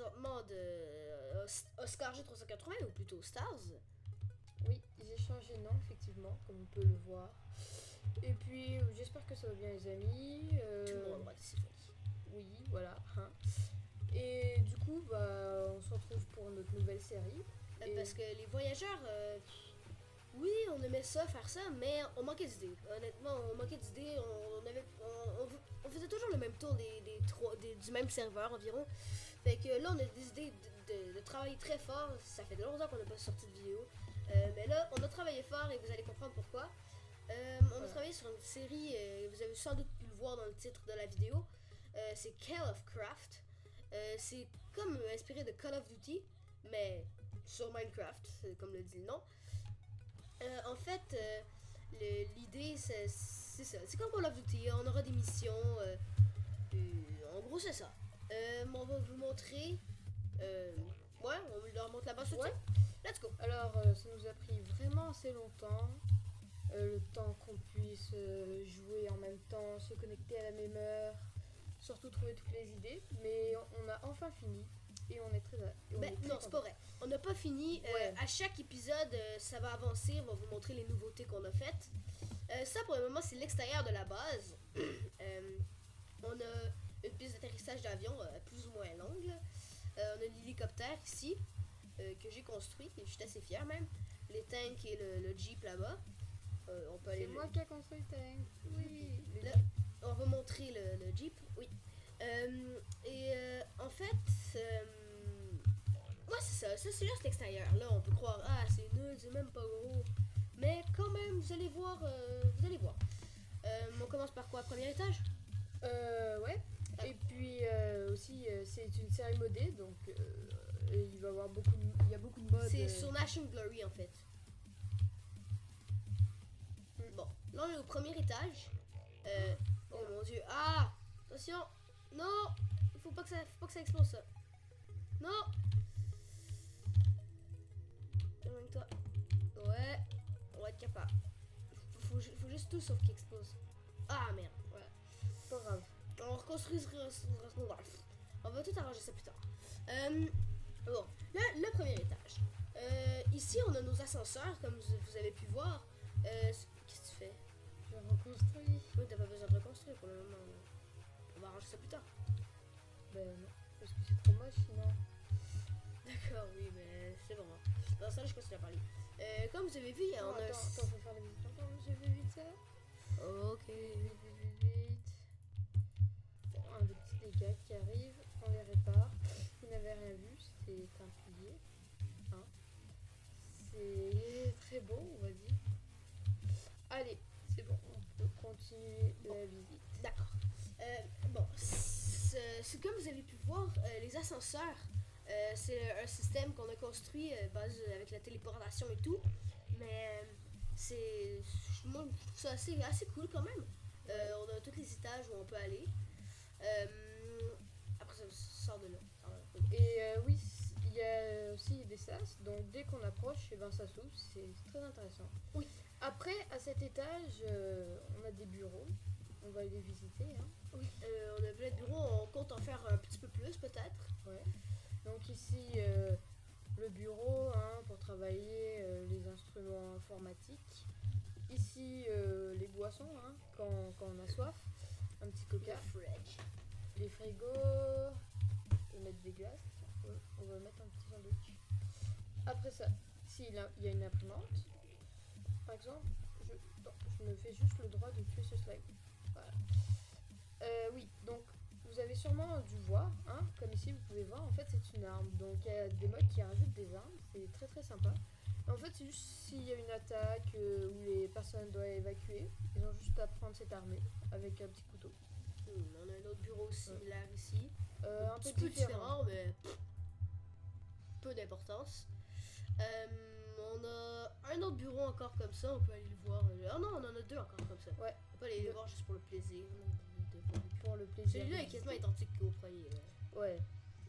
présentement de Oscar G380 ou plutôt Stars. Oui, j'ai changé de nom, effectivement, comme on peut le voir. Et puis, j'espère que ça va bien, les amis. Tout le monde a le droit de ses folies. Oui, voilà. Hein. Et du coup, on se retrouve pour notre nouvelle série. Et... Parce que les voyageurs, oui, on aimait ça, faire ça, mais on manquait d'idées. Honnêtement, on manquait d'idées. On faisait toujours le même tour du même serveur environ. Fait que là, on a décidé de travailler très fort. Ça fait longtemps qu'on n'a pas sorti de vidéo. Mais là, on a travaillé fort et vous allez comprendre pourquoi. On a travaillé sur une série, vous avez sans doute pu le voir dans le titre de la vidéo. C'est Call of Craft. C'est comme inspiré de Call of Duty, mais sur Minecraft, comme le dit le nom. En fait, l'idée, c'est ça. C'est comme Call of Duty, on aura des missions. En gros, c'est ça. On va vous montrer. Ouais, on leur montre la base tout de suite. Let's go. Alors, ça nous a pris vraiment assez longtemps. Le temps qu'on puisse jouer en même temps, se connecter à la même heure, surtout trouver toutes les idées. Mais on a enfin fini et on est très. Non, c'est pas vrai. On n'a pas fini. Ouais. À chaque épisode, ça va avancer. On va vous montrer les nouveautés qu'on a faites. Ça, pour le moment, c'est l'extérieur de la base. On a une piste d'atterrissage d'avion plus ou moins longue. On a l'hélicoptère ici que j'ai construit et je suis assez fier même. Les tanks et le jeep là-bas. On peut aller. C'est moi qui ai construit le tank. Oui. Là, on va montrer le jeep. Oui. En fait, ouais, c'est ça. Ça, c'est juste l'extérieur. Là, on peut croire, c'est nul, c'est même pas gros. Mais quand même, vous allez voir. On commence par quoi? Premier étage? Ouais. Et puis aussi, c'est une série modée, donc il va y avoir beaucoup de modes. C'est sur Nation Glory en fait. Bon, là on est au premier étage. Oh mon dieu. Ah! Attention! Non! Faut pas que ça explose ça. Non! Éloigne-toi. Ouais, on va être capable. Faut juste tout sauf qu'il explose. Ah merde, voilà. Pas grave. On reconstruit. On va tout arranger ça plus tard. Bon, là, le premier étage. Ici, on a nos ascenseurs, comme vous avez pu voir. Qu'est-ce que tu fais? Je reconstruis. Oui, t'as pas besoin de reconstruire pour le moment. On va arranger ça plus tard. Ben non, parce que c'est trop moche sinon. D'accord, oui, mais c'est bon. Dans ça, je continue à parler. Comme vous avez vu, il y a Attends, faut faire la visite encore. J'ai fait vite ça. Ok. Vite. Bon, un des petits dégâts qui arrivent, on les répare. Vous n'avez rien vu, c'est un pilier. Hein. C'est très beau, on va dire. Allez, c'est bon, on peut continuer la visite. D'accord. Bon, c'est comme vous avez pu voir, les ascenseurs, c'est un système qu'on a construit basé avec la téléportation et tout. Mais moi, je trouve ça assez cool quand même. On a tous les étages où on peut aller. Après ça sort de là. Et oui, il y a aussi des sas, donc dès qu'on approche, ça s'ouvre, c'est très intéressant. Oui. Après, à cet étage, on a des bureaux, on va les visiter. Hein. Oui, on a plein de bureaux, on compte en faire un petit peu plus peut-être. Ouais. Donc ici, le bureau pour travailler les instruments informatiques. Ici, les boissons, quand on a soif. Un petit coca. Le fridge. Les frigos. On va mettre des glaces. On va mettre un petit sandwich. Après ça, ici, il y a une imprimante. Par exemple, je me fais juste le droit de tuer ce slime. Voilà. Oui, donc vous avez sûrement dû voir, comme ici vous pouvez voir, en fait c'est une arme. Donc il y a des modes qui rajoutent des armes, c'est très très sympa. En fait c'est juste s'il y a une attaque où les personnes doivent évacuer, ils ont juste à prendre cette armée avec un petit couteau. On a un autre bureau similaire ici. Un petit peu peu différent, mais peu d'importance. On a un autre bureau encore comme ça, on peut aller le voir. Oh non, on en a deux encore comme ça. Ouais. On peut aller le voir juste pour le plaisir. Pour le plaisir. Celui-là est quasiment identique au premier. Ouais.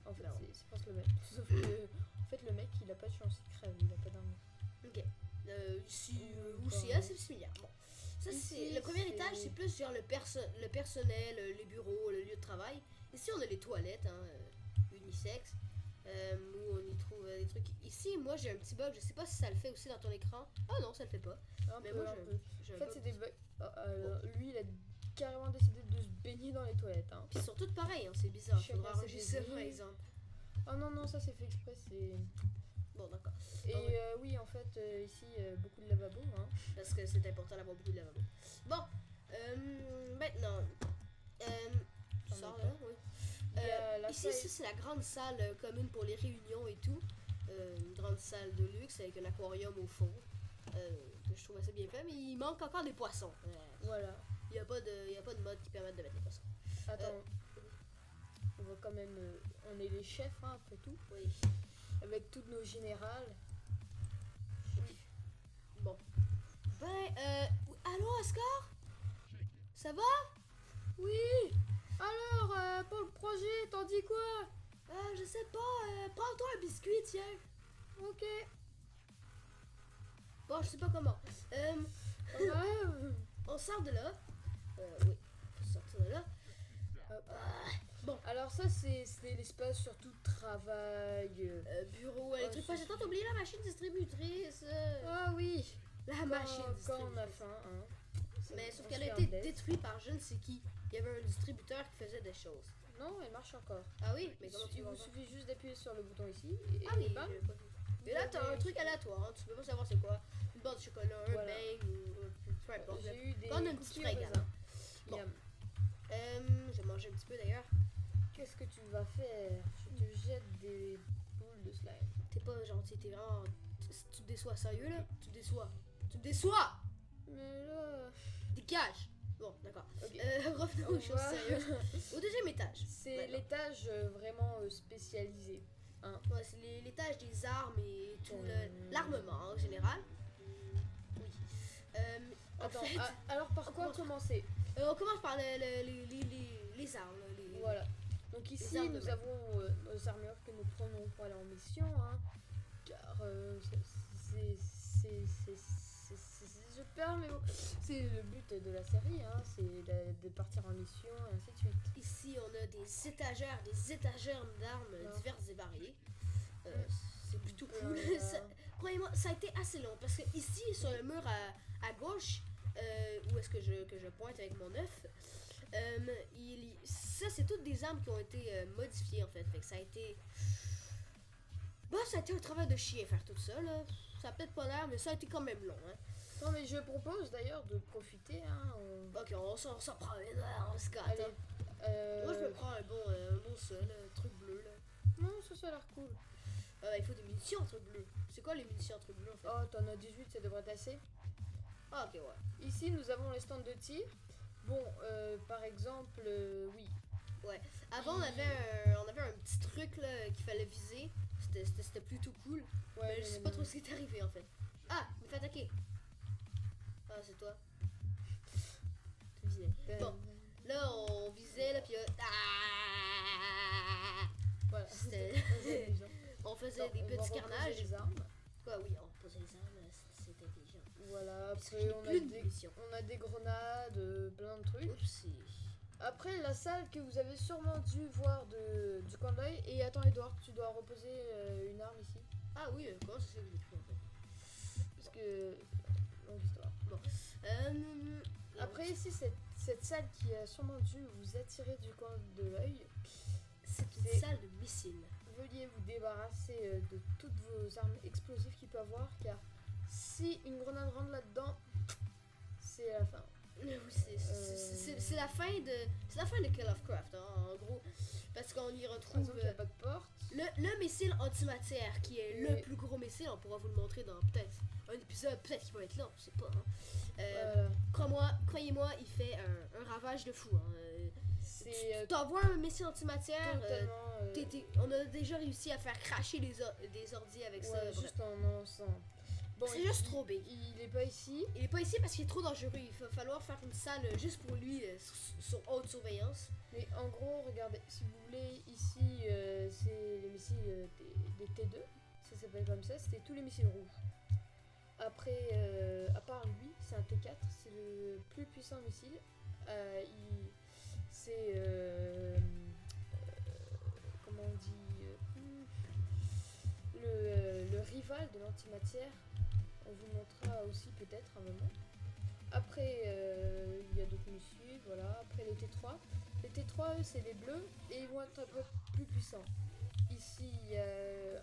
En fait, c'est presque le même. Sauf que, en fait, le mec, il a pas de chance, il crève, il a pas d'arme. Ok. Ici, c'est assez similaire. Bon. Ça, c'est le premier étage, c'est plus genre le personnel, les bureaux, le lieu de travail. Ici, on a les toilettes, unisex. où on y trouve des trucs. Ici, moi j'ai un petit bug, je sais pas si ça le fait aussi dans ton écran. Ah non, ça le fait pas. Un Mais peu, moi un j'ai peu. j'ai En un fait, bug. c'est des bugs. Lui, il a carrément décidé de se baigner dans les toilettes. Hein. Puis ils sont toutes pareilles, hein, c'est bizarre. Chacun Faudra ses arranger ça désirs. par exemple. Oh non, non, ça c'est fait exprès. C'est... Bon, d'accord. Et ouais. oui, en fait, ici, beaucoup de lavabo. Hein. Parce que c'est important d'avoir beaucoup de lavabo. Bon, maintenant. Tu J'en ai sors pas. là, oui. Il y a la Ici, feuille. ça, c'est la grande salle commune pour les réunions et tout. Une grande salle de luxe avec un aquarium au fond. Que je trouve assez bien fait, mais il manque encore des poissons. Voilà. Il n'y a pas de mode qui permette de mettre des poissons. Attends. On va quand même. On est les chefs, hein, après tout. Oui. Avec toutes nos générales. Bon. Ben, allô, Oscar? Ça va? Oui. Alors, pour le projet, t'en dis quoi? Je sais pas. Prends-toi un biscuit, tiens. Ok. Bon, je sais pas comment. Ouais. On sort de là. Oui, faut sortir de là. Bon. Alors ça, c'est l'espace surtout de travail. Bureau, les trucs. c'est- J'ai tant oublié la machine distributrice. Ah oui. La machine Quand on a distributrice. faim, hein. Mais On sauf se qu'elle a fait un été bled. détruite par je ne sais qui. Il y avait un distributeur qui faisait des choses. Non, elle marche encore. Ah oui, mais comment tu Il vois vous ça? suffit juste d'appuyer sur le bouton ici. Et Ah oui, bam, j'avais pas vu. Mais là, vous t'as avez- un truc aléatoire, hein. Tu peux pas savoir c'est quoi. Une barre de chocolat, un Voilà. bang ou peu importe. J'ai eu des Donne un petit cookies au fringale. raisin. Bon. Miam. Je vais manger un petit peu d'ailleurs. Qu'est-ce que tu vas faire? Je te jette des boules de slime. T'es pas gentil, t'es vraiment. Tu me déçois, sérieux là? Tu me déçois. Tu me déçois! Mais là... Dégage! Bon, d'accord. Ok. Revenons On aux choses va- sérieuses. Au deuxième étage. C'est Maintenant. l'étage vraiment spécialisé. Ouais, c'est l'étage des armes et tout Euh. l'armement en général. Oui. En Attends, fait, alors par on quoi commence- commencer? on commence par les armes. Voilà. Donc ici, armes de nous main. avons nos armures que nous prenons pour aller en mission. Hein, car je perds mes mots. C'est le but de la série, hein, c'est de partir en mission et ainsi de suite. Ici, on a des étagères d'armes Non. diverses et variées. C'est plutôt Donc, cool. Croyez-moi, ça a été assez long parce que ici, sur le mur à gauche, où est-ce que je pointe avec mon œuf, ça, c'est toutes des armes qui ont été modifiées en fait. Fait que ça a été. Bah, ça a été un travail de chien faire tout ça, là. Ça a peut-être pas l'air, mais ça a été quand même long, hein. Non mais je propose d'ailleurs de profiter. Hein, Ok, on s'en prend une, on se gâte. Allez, hein. Moi, je me prends un bon seul, un truc bleu, là. Non, ça a l'air cool. Il faut des munitions en truc bleu. C'est quoi les munitions en truc bleu en fait? Oh, t'en as 18, ça devrait être assez. Ah, ok, ouais. Ici, nous avons les stands de tir. Bon, par exemple, oui. Avant, on avait un petit truc là qu'il fallait viser. C'était plutôt cool. Ouais, Mais je sais pas trop ce qui est arrivé en fait. Ah, il me fait attaquer. Ah, c'est toi. Tu visais. Bon, là, on visait, là, puis Voilà. C'était- très amusant. on faisait Donc, des on va petits reposer carnages. les armes. Quoi, oui, on posait les armes, c'était intelligent. Voilà, Parce que après j'ai on a, plus de des, munitions. on a des grenades, plein de trucs. Oups, Après, la salle que vous avez sûrement dû voir du coin d'œil. Et attends, Edouard, tu dois reposer une arme ici. Ah oui, comment ça se fait que je l'ai plus en fait? Parce que. Longue histoire. Après, ici, cette salle qui a sûrement dû vous attirer du coin de l'œil. c'est une c'est- salle de missiles. Veuillez vous débarrasser de toutes vos armes explosives qu'il peut avoir. Car si une grenade rentre là-dedans, c'est la fin. Oui, c'est la fin de Call of Craft, hein, en gros. Parce qu'on y Par retrouve exemple, il n'y a pas de porte. le missile antimatière, qui est Oui. le plus gros missile. On pourra vous le montrer dans peut-être un épisode, peut-être qu'il va être là, on sait pas. Hein. Voilà. Croyez-moi, il fait un ravage de fou. Hein. C'est Tu t'envoies un missile antimatière, totalement. on a déjà réussi à faire cracher des ordi avec ça. Ouais, bref. juste en lançant. Bon, C'est juste trop big. Il est pas ici. Il est pas ici parce qu'il est trop dangereux. Il va falloir faire une salle juste pour lui, sur haute surveillance. Mais en gros, regardez, si vous voulez, ici, c'est les missiles des T2. Ça s'appelle comme ça. C'était tous les missiles rouges. Après, à part lui, c'est un T4. C'est le plus puissant missile. C'est... comment on dit cheval, de l'antimatière. On vous montrera aussi peut-être un moment. Après, il y a d'autres missiles, voilà. Après les T3. Les T3, eux, c'est les bleus et ils vont être un peu plus puissants. Ici, il y a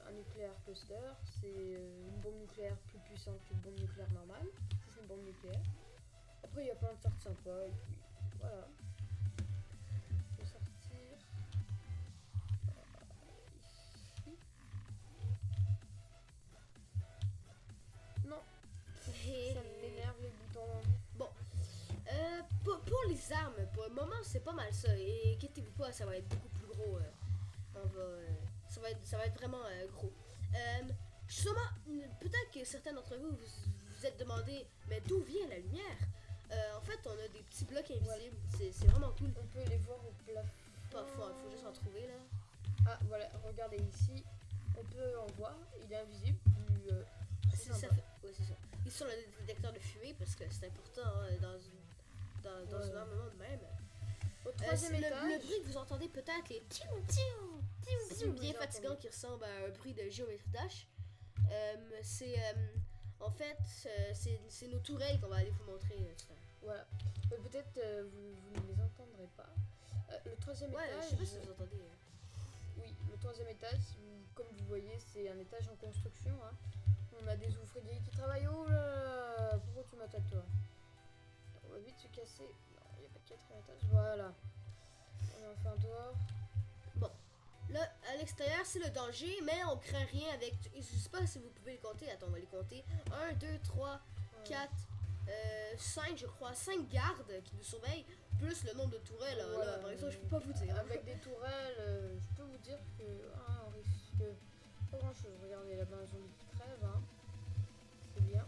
un nucléaire cluster. C'est une bombe nucléaire plus puissante qu'une bombe nucléaire normale. C'est une bombe nucléaire. Après, il y a plein de sortes sympas. Et puis, voilà. Je vais sortir. Ici. Non, ça m'énerve les boutons. Bon, pour les armes, pour le moment, c'est pas mal ça. Et inquiétez-vous pas, ça va être beaucoup plus gros. Ça va être vraiment gros. Sûrement, peut-être que certains d'entre vous vous êtes demandé, mais d'où vient la lumière? En fait, on a des petits blocs invisibles. C'est vraiment cool. On peut les voir au plafond. Parfois, il faut juste en trouver là. Ah, voilà, regardez ici. On peut en voir. Il est invisible. C'est ça. Ouais, c'est ça. Ils sont le détecteur de fumée parce que c'est important hein, dans un armement de même. Au troisième étage. Le bruit que vous entendez peut-être, les c'est bien fatigant qui ressemble à un bruit de géométrie dash. En fait, c'est nos tourelles qu'on va aller vous montrer. Voilà. Peut-être vous ne les entendrez pas. Le troisième étage. Je sais pas si vous entendez. Oui, le troisième étage, comme vous voyez, c'est un étage en construction. Hein. On a des ouvriers qui travaillent. Oh là, pourquoi tu m'attaques toi? On va vite se casser. Non, il n'y a pas de quatrième étage. Voilà. On est enfin dehors. Bon, là, à l'extérieur, c'est le danger, mais on craint rien avec. Je sais pas si vous pouvez les compter. Attends, on va les compter. 1, 2, 3, 4, 5, je crois. 5 gardes qui nous surveillent, plus le nombre de tourelles. Voilà. Là, par exemple, je peux pas vous dire. Avec des tourelles, je peux vous dire que on risque pas grand chose. Regardez là-bas un zombie qui crève. Hein. C'est bien.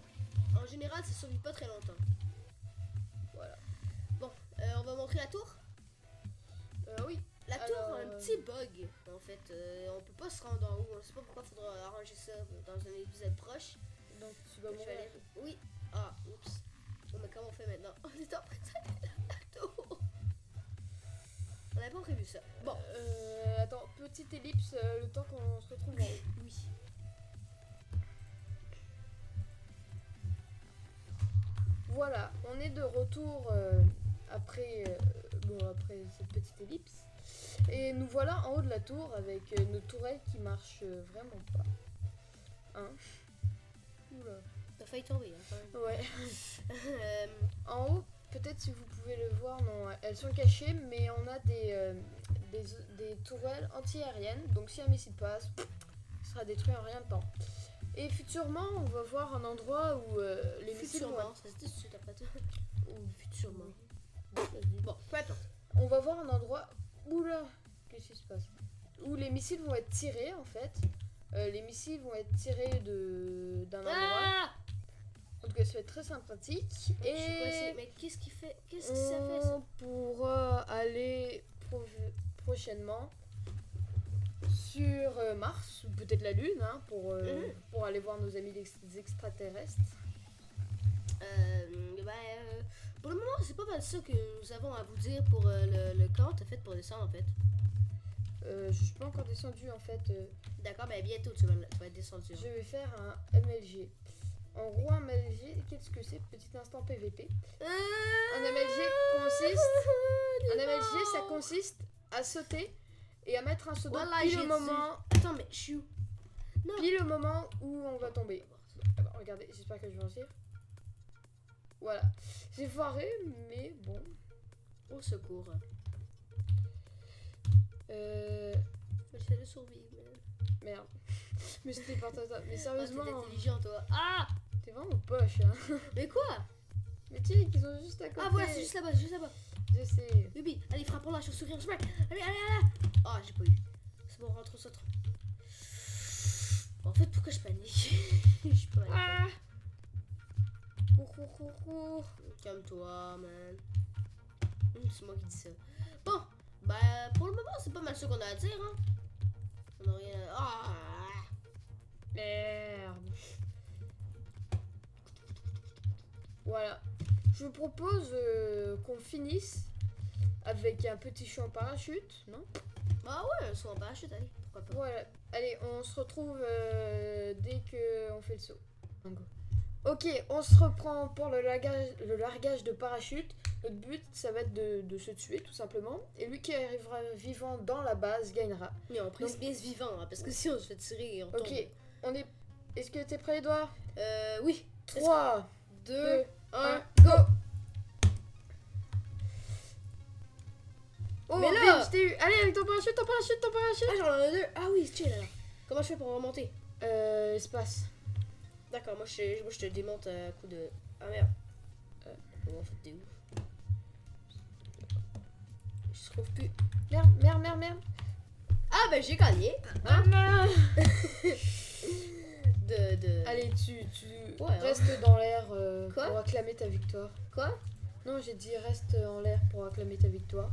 En général, ça survit pas très longtemps. Voilà. Bon, on va montrer la tour. Oui. La tour a un petit bug, en fait. On peut pas se rendre en haut. On sait pas pourquoi il faudra arranger ça dans un épisode proche. Donc tu vas Je vais mourir. aller... Oui. Ah, oups. Bon, mais comment on fait maintenant? On est en train de la tour. On n'avait pas prévu ça. Bon. Attends, petite ellipse, le temps qu'on se retrouve en haut. Oui. Voilà, on est de retour après cette petite ellipse. Et nous voilà en haut de la tour avec nos tourelles qui marchent vraiment pas. Hein? Oula. T'as failli tomber, hein, quand même. Ouais. En haut, peut-être si vous pouvez le voir, non, elles sont cachées, mais on a des tourelles anti-aériennes. Donc si un missile passe, il sera détruit en rien de temps. Et futurement, on va voir un endroit où les missiles vont... Ça se dit tout de suite après toi. Ou Futurement. Bon, peu importe. On va voir un endroit où là, qu'est-ce qui se passe? Où les missiles vont être tirés en fait. Les missiles vont être tirés d'un endroit. En tout cas, ça va être très sympathique. Et mais qu'est-ce qu'il fait? Qu'est-ce que ça fait ça? on pourra aller prochainement sur Mars ou peut-être la Lune hein, pour aller voir nos amis des extraterrestres. Pour le moment, c'est pas mal ça que nous avons à vous dire pour le comment t'as fait pour descendre en fait. Je suis pas encore descendu en fait. D'accord, mais bientôt tu vas être descendu. Je vais faire un MLG. En gros, un MLG, qu'est-ce que c'est? Petit instant PVP. Un MLG, ça consiste à sauter et à mettre un seau d'eau pile au moment. Attends, mais je suis où? Non. Pile au moment où on va tomber. Alors, regardez, j'espère que je vais réussir. Voilà. J'ai foiré, mais bon. Au secours. J'essaie de survivre. Merde. Mais c'était pas toi. Mais sérieusement. T'es intelligent, toi. Ah! T'es vraiment poche, hein. Mais quoi? Mais tu sais qu'ils sont juste à côté. Ah, voilà, c'est juste là-bas, juste là-bas. Je sais. Bibi, allez, frappons la chauve-souris en chemin. Allez, allez, allez. Ah, j'ai pas eu. C'est bon, rentre, saute. En fait, pourquoi je panique? Je suis pas mal. Cours. Calme-toi, man. C'est moi qui dis ça. Bon, bah, pour le moment, c'est pas mal ce qu'on a à dire, hein. On a rien à... Ah! Merde. Voilà. Je vous propose qu'on finisse avec un petit saut en parachute, non? Bah ouais, un saut en parachute, allez, pourquoi pas. Voilà. Allez, on se retrouve dès que on fait le saut. Go. Ok, on se reprend pour le largage de parachute. Notre but, ça va être de se tuer tout simplement. Et lui qui arrivera vivant dans la base gagnera. Mais on prise bien ce vivant, hein, parce que si on se fait tirer, on tombe. Ok, on est... Est-ce que t'es prêt, Edouard? Oui. 3, 2, 1, go! Oh, Mais là- bim, je t'ai eu. Allez, avec ton parachute, ton parachute, ton parachute. Ah, j'en ai deux. Ah oui, c'est chill alors. Comment je fais pour remonter? Espace. D'accord, moi je te démonte à coup de. Ah merde. Bon, en fait, t'es où? Je trouve plus. Merde. Ah, ben j'ai gagné. Ah non. Allez. Allez, tu Ouais, restes dans l'air Quoi pour acclamer ta victoire. Quoi? Non, j'ai dit reste en l'air pour acclamer ta victoire.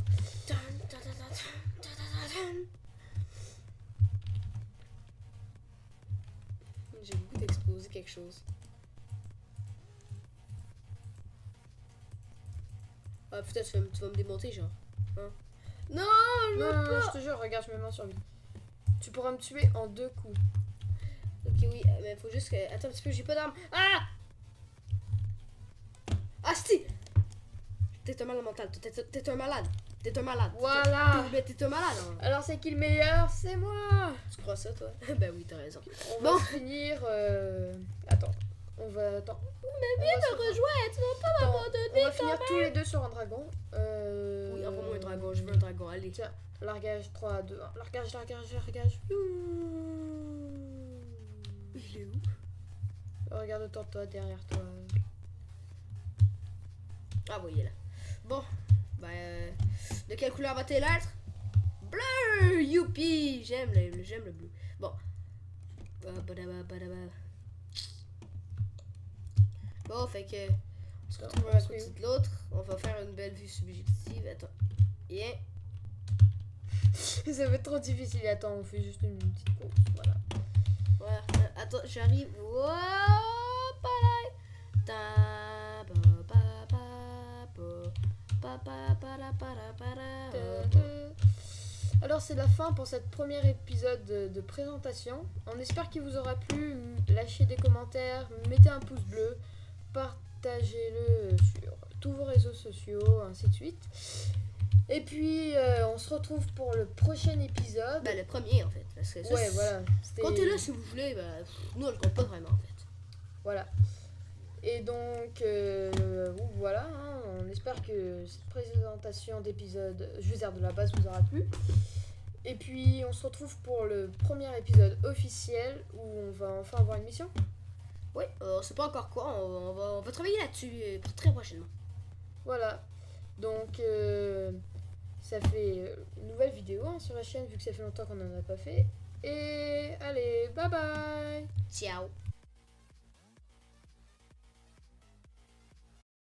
J'ai le goût d'exploser quelque chose. Ah putain, tu vas me démonter, genre. Hein? Non, je veux Non, pas. je te jure, regarde, je me mets en survie. Tu pourras me tuer en 2 coups. Ok, oui, mais faut juste que. Attends un petit peu, j'ai pas d'armes. Ah! Ah, si! T'es un malade mental, t'es un malade. T'es un malade. Voilà. T'es un malade. Hein. Alors, c'est qui le meilleur? C'est moi. Tu crois ça, toi? Ben oui, t'as raison. On Bon. va finir. Attends. On va. Attends. Mais viens te rejoindre, tu vas pas Attends, m'abandonner. on va finir tous les deux sur un dragon. Oui, envoie-moi un dragon, je veux un dragon, allez. Tiens, largage 3, 2, 1. Largage. Il est où? Regarde autour de toi, derrière toi. Ah, oui, il est là. Bon, ben, de quelle couleur va-t-il être? Bleu! Youpi! J'aime le bleu. Bon. Bon, fait que. On se retrouve à côté de l'autre. On va faire une belle vue subjective. Attends. Bien. Ça va être trop difficile. Attends, on fait juste une petite pause. Voilà. Voilà. Attends, j'arrive. Alors c'est la fin pour cette premier épisode de présentation. On espère qu'il vous aura plu. Lâchez des commentaires, mettez un pouce bleu, partagez-le sur tous vos réseaux sociaux, ainsi de suite. Et puis on se retrouve pour le prochain épisode. Ben, le premier en fait. Parce que ça, Ouais, voilà. comptez-le si vous voulez. Ben, nous on le compte pas vraiment en fait. Voilà. Et donc, voilà, hein, on espère que cette présentation d'épisode Je veux dire de la base vous aura plu. Et puis, on se retrouve pour le premier épisode officiel où on va enfin avoir une mission. Oui, on sait pas encore quoi. On va travailler là-dessus pour très prochainement. Voilà. Donc, ça fait une nouvelle vidéo hein, sur la chaîne vu que ça fait longtemps qu'on n'en a pas fait. Et allez, bye bye! Ciao!